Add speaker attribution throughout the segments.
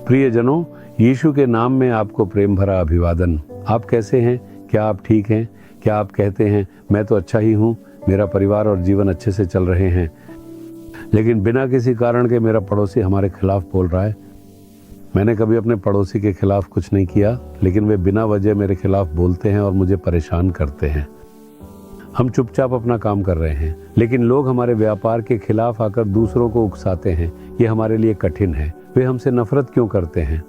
Speaker 1: प्रियजनों, यीशु के नाम में आपको प्रेम भरा अभिवादन। आप कैसे हैं? क्या आप ठीक हैं? क्या आप कहते हैं मैं तो अच्छा ही हूँ, मेरा परिवार और जीवन अच्छे से चल रहे हैं, लेकिन बिना किसी कारण के मेरा पड़ोसी हमारे खिलाफ बोल रहा है। मैंने कभी अपने पड़ोसी के खिलाफ कुछ नहीं किया, लेकिन वे बिना वजह मेरे खिलाफ बोलते हैं और मुझे परेशान करते हैं। हम चुपचाप अपना काम कर रहे हैं, लेकिन लोग हमारे व्यापार के खिलाफ आकर दूसरों को उकसाते हैं। ये हमारे लिए कठिन है। वे हमसे नफरत क्यों करते हैं?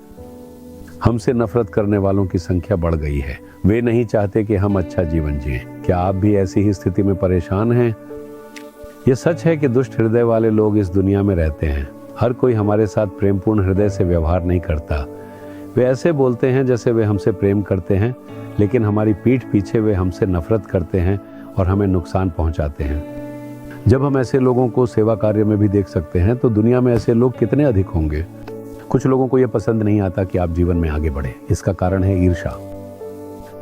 Speaker 1: हमसे नफरत करने वालों की संख्या बढ़ गई है। वे नहीं चाहते कि हम अच्छा जीवन जिएं। क्या आप भी ऐसी ही स्थिति में परेशान हैं? ये सच है कि दुष्ट हृदय वाले लोग इस दुनिया में रहते हैं। हर कोई हमारे साथ प्रेमपूर्ण हृदय से व्यवहार नहीं करता। वे ऐसे बोलते हैं जैसे वे हमसे प्रेम करते हैं, लेकिन हमारी पीठ पीछे वे हमसे नफरत करते हैं और हमें नुकसान पहुंचाते हैं। जब हम ऐसे लोगों को सेवा कार्य में भी देख सकते हैं, तो दुनिया में ऐसे लोग कितने अधिक होंगे। कुछ लोगों को यह पसंद नहीं आता कि आप जीवन में आगे बढ़े। इसका कारण है ईर्ष्या।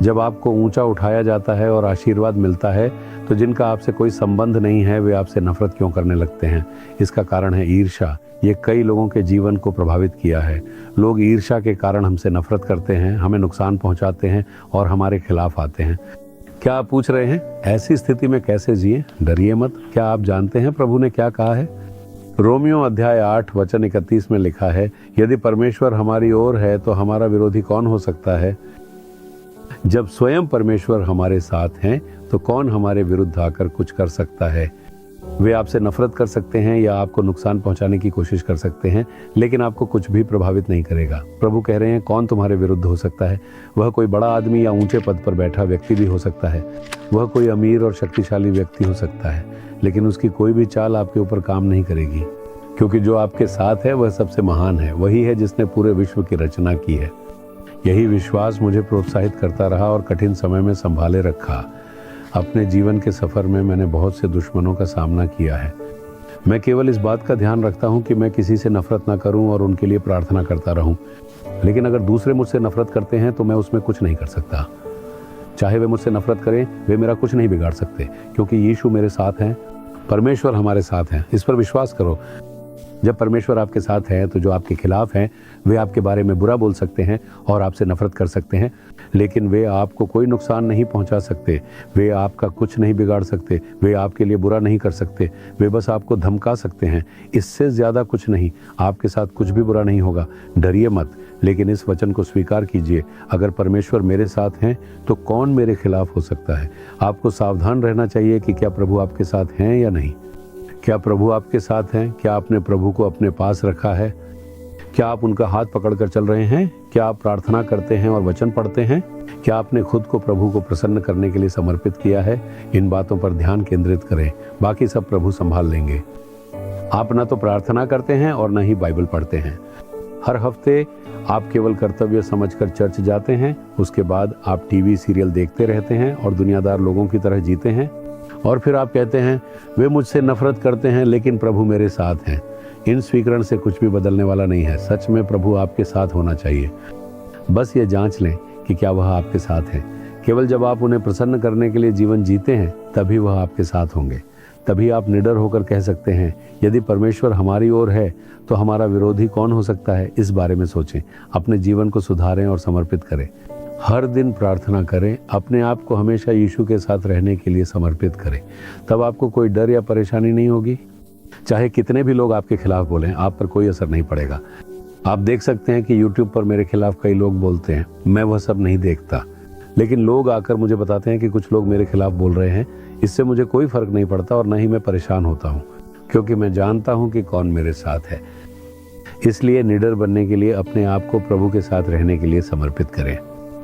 Speaker 1: जब आपको ऊंचा उठाया जाता है और आशीर्वाद मिलता है, तो जिनका आपसे कोई संबंध नहीं है वे आपसे नफरत क्यों करने लगते हैं? इसका कारण है ईर्ष्या। ये कई लोगों के जीवन को प्रभावित किया है। लोग ईर्ष्या के कारण हमसे नफरत करते हैं, हमें नुकसान पहुंचाते हैं और हमारे खिलाफ आते हैं। क्या आप पूछ रहे हैं ऐसी स्थिति में कैसे जिए? डरिए मत। क्या आप जानते हैं प्रभु ने क्या कहा है? रोमियो अध्याय 8 वचन 31 में लिखा है, यदि परमेश्वर हमारी ओर है तो हमारा विरोधी कौन हो सकता है? जब स्वयं परमेश्वर हमारे साथ हैं तो कौन हमारे विरुद्ध आकर कुछ कर सकता है? वे आपसे नफरत कर सकते हैं या आपको नुकसान पहुंचाने की कोशिश कर सकते हैं, लेकिन आपको कुछ भी प्रभावित नहीं करेगा। प्रभु कह रहे हैं, कौन तुम्हारे विरुद्ध हो सकता है? वह कोई बड़ा आदमी या ऊंचे पद पर बैठा व्यक्ति भी हो सकता है। वह कोई अमीर और शक्तिशाली व्यक्ति हो सकता है, लेकिन उसकी कोई भी चाल आपके ऊपर काम नहीं करेगी, क्योंकि जो आपके साथ है वह सबसे महान है। वही है जिसने पूरे विश्व की रचना की है। यही विश्वास मुझे प्रोत्साहित करता रहा और कठिन समय में संभाले रखा। अपने जीवन के सफर में मैंने बहुत से दुश्मनों का सामना किया है। मैं केवल इस बात का ध्यान रखता हूं कि मैं किसी से नफरत ना करूं और उनके लिए प्रार्थना करता रहूं। लेकिन अगर दूसरे मुझसे नफरत करते हैं तो मैं उसमें कुछ नहीं कर सकता। चाहे वे मुझसे नफरत करें, वे मेरा कुछ नहीं बिगाड़ सकते, क्योंकि यीशु मेरे साथ हैं, परमेश्वर हमारे साथ हैं। इस पर विश्वास करो। जब परमेश्वर आपके साथ है तो जो आपके खिलाफ हैं वे आपके बारे में बुरा बोल सकते हैं और आपसे नफरत कर सकते हैं, लेकिन वे आपको कोई नुकसान नहीं पहुंचा सकते। वे आपका कुछ नहीं बिगाड़ सकते। वे आपके लिए बुरा नहीं कर सकते। वे बस आपको धमका सकते हैं। इससे ज़्यादा कुछ नहीं। आपके साथ कुछ भी बुरा नहीं होगा। डरिए मत, लेकिन इस वचन को स्वीकार कीजिए, अगर परमेश्वर मेरे साथ हैं तो कौन मेरे खिलाफ हो सकता है? आपको सावधान रहना चाहिए कि क्या प्रभु आपके साथ हैं या नहीं। क्या प्रभु आपके साथ हैं? क्या आपने प्रभु को अपने पास रखा है? क्या आप उनका हाथ पकड़कर चल रहे हैं? क्या आप प्रार्थना करते हैं और वचन पढ़ते हैं? क्या आपने खुद को प्रभु को प्रसन्न करने के लिए समर्पित किया है? इन बातों पर ध्यान केंद्रित करें, बाकी सब प्रभु संभाल लेंगे। आप न तो प्रार्थना करते हैं और न ही बाइबल पढ़ते हैं। हर हफ्ते आप केवल कर्तव्य समझकर चर्च जाते हैं, उसके बाद आप टीवी सीरियल देखते रहते हैं और दुनियादार लोगों की तरह जीते हैं, और फिर आप कहते हैं वे मुझसे नफरत करते हैं लेकिन प्रभु मेरे साथ हैं। इन स्वीकरण से कुछ भी बदलने वाला नहीं है। सच में प्रभु आपके साथ होना चाहिए। बस ये जांच लें कि क्या वह आपके साथ है। केवल जब आप उन्हें प्रसन्न करने के लिए जीवन जीते हैं तभी वह आपके साथ होंगे। तभी आप निडर होकर कह सकते हैं, यदि परमेश्वर हमारी ओर है तो हमारा विरोधी कौन हो सकता है? इस बारे में सोचें, अपने जीवन को सुधारें और समर्पित करें। हर दिन प्रार्थना करें, अपने आप को हमेशा यीशु के साथ रहने के लिए समर्पित करें। तब आपको कोई डर या परेशानी नहीं होगी। चाहे कितने भी लोग आपके खिलाफ बोलें, आप पर कोई असर नहीं पड़ेगा। आप देख सकते हैं कि YouTube पर मेरे खिलाफ कई लोग बोलते हैं, मैं वह सब नहीं देखता, लेकिन लोग आकर मुझे बताते हैं कि कुछ लोग मेरे खिलाफ बोल रहे हैं। इससे मुझे कोई फर्क नहीं पड़ता और न ही मैं परेशान होता हूँ, क्योंकि मैं जानता हूँ कि कौन मेरे साथ है। इसलिए निडर बनने के लिए अपने आप को प्रभु के साथ रहने के लिए समर्पित करें।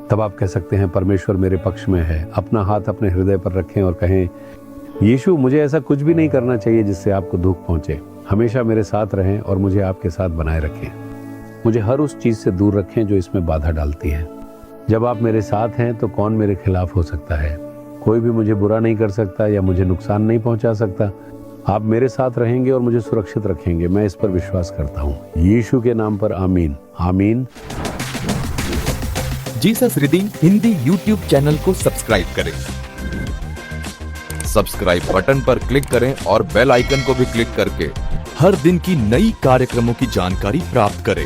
Speaker 1: तब आप कह सकते हैं, परमेश्वर मेरे पक्ष में है। अपना हाथ अपने हृदय पर रखें और कहें, यीशु मुझे ऐसा कुछ भी नहीं करना चाहिए जिससे आपको दुख पहुंचे। हमेशा मेरे साथ रहें और मुझे आपके साथ बनाए रखें। मुझे हर उस चीज़ से दूर रखें जो इसमें बाधा डालती है। जब आप मेरे साथ हैं तो कौन मेरे खिलाफ हो सकता है? कोई भी मुझे बुरा नहीं कर सकता या मुझे नुकसान नहीं पहुंचा सकता। आप मेरे साथ रहेंगे और मुझे सुरक्षित रखेंगे। मैं इस पर विश्वास करता हूँ। यीशु के नाम पर आमीन। आमीन।
Speaker 2: Jesus redeem Hindi YouTube channel को सब्सक्राइब करें। सब्सक्राइब बटन पर क्लिक करें और बेल आइकन को भी क्लिक करके हर दिन की नई कार्यक्रमों की जानकारी प्राप्त करें।